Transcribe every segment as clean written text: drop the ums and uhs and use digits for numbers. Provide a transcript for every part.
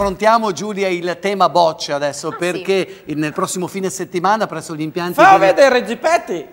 affrontiamo, Giulia, il tema bocce adesso, perché nel prossimo fine settimana presso gli impianti... Fa vedere i Gipetti!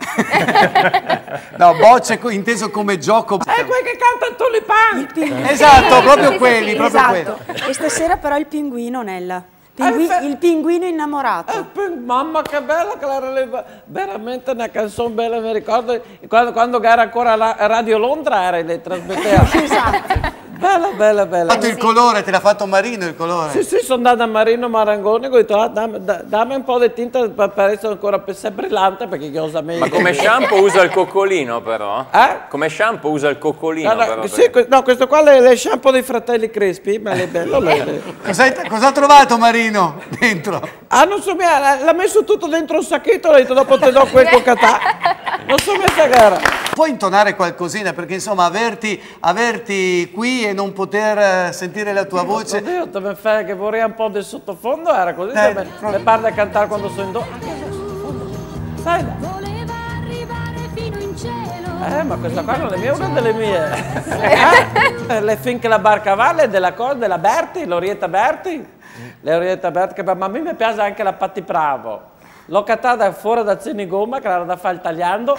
No, bocce inteso come gioco... È quel che canta il Tulipan! Esatto, proprio quelli, proprio esatto. quelli. E stasera però il pinguino, Nella. Il pinguino innamorato. Mamma che bella che era veramente una canzone bella, mi ricordo quando era ancora a Radio Londra era le trasmetteva. Esatto. Bella, bella, bella. Hai fatto il colore, te l'ha fatto Marino il colore? Sì, sì, sono andato a Marino Marangoni e ho detto dammi un po' di tinta per essere ancora più brillante perché io uso meglio. Ma come shampoo usa il coccolino però? Come shampoo usa il coccolino però? Sì, no, questo qua è le shampoo dei Fratelli Crespi, ma è bello. Cosa ha trovato Marino dentro? Ah, non so, l'ha messo tutto dentro un sacchetto e ha detto dopo te do quel cocatà. Non so messa a gara. Puoi intonare qualcosina perché insomma averti qui e non poter sentire la tua voce. Oddio, te mi fai che vorrei un po' del sottofondo, era così, mi pare a cantare quando sono in do. Sai? Voleva arrivare fino in cielo. Ma questa qua non è mia, una delle mie. Le finché la barca vale della cosa, della Berti, l'Orietta Berti. L'Orietta Berti, ma a me mi piace anche la Patti Bravo. L'ho cattata fuori da Cenigomma, che era da fare il tagliando.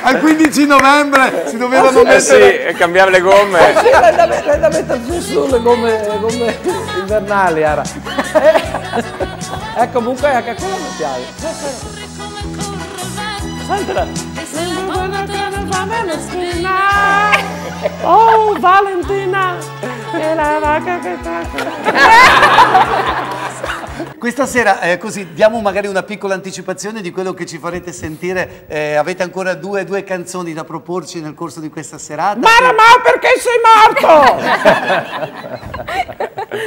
Al 15 novembre si dovevano mettere... Sì, e cambiare le gomme. Sì, lei da mettere su le gomme invernali, era. Comunque anche quello mi piace. Sentila. Oh, Valentina! E la vaca che Questa sera, così, diamo magari una piccola anticipazione di quello che ci farete sentire. Avete ancora due canzoni da proporci nel corso di questa serata. Ma perché sei morto?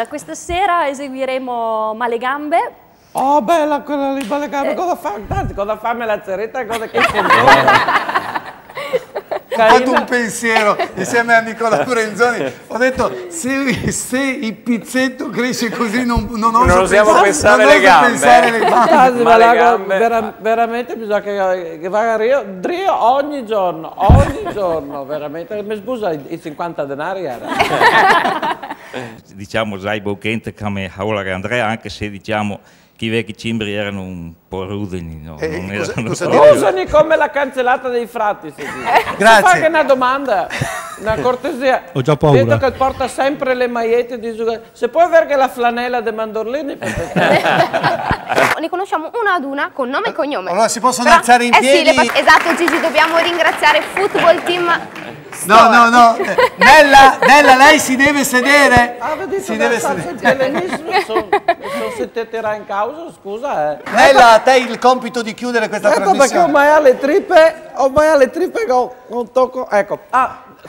Questa sera eseguiremo Male Gambe. Oh, bella quella lì, Male Gambe. Cosa fa? Tanti, cosa fa la ceretta? Cosa che Ho fatto un pensiero insieme a Nicola Lorenzoni. Ho detto, se il pizzetto cresce così non osiamo pensare alle gambe. Veramente bisogna che vada a Rio ogni giorno, veramente. Mi scusa, i 50 denari era. Diciamo, sai, Bocchente come Howler e Andrea, anche se diciamo che i vecchi cimbri erano un po' rudini, no? Non erano... Usani come la cancellata dei frati, se Grazie. Fa anche una domanda, una cortesia. Ho già paura. Vedo che porta sempre le magliette di giocare. Se puoi avere la flanella dei mandorlini, ne conosciamo una ad una con nome e cognome. Allora si possono alzare in piedi? Sì, esatto, Gigi, dobbiamo ringraziare Football Team. No. Nella, lei si deve sedere. Si deve sedere. Mi sono sentita in causa, scusa. Nella, a te il compito di chiudere questa trasmissione. Perché ormai alle trippe non tocco. Ecco,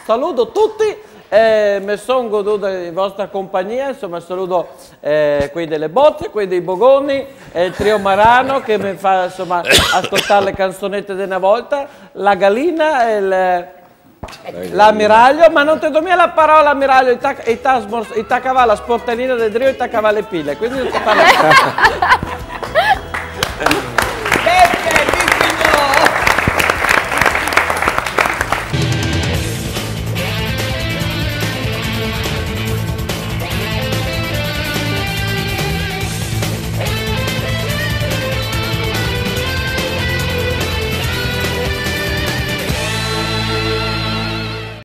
saluto tutti. Mi sono goduto di vostra compagnia, insomma saluto quelli delle bozze, quelli dei bogoni, il trio Marano che mi fa insomma ascoltare le canzonette di una volta, la Galina e l'ammiraglio, ma non ti do la parola ammiraglio, i taccava la sportellina del Drio e taccava le pile, quindi non ti parlo.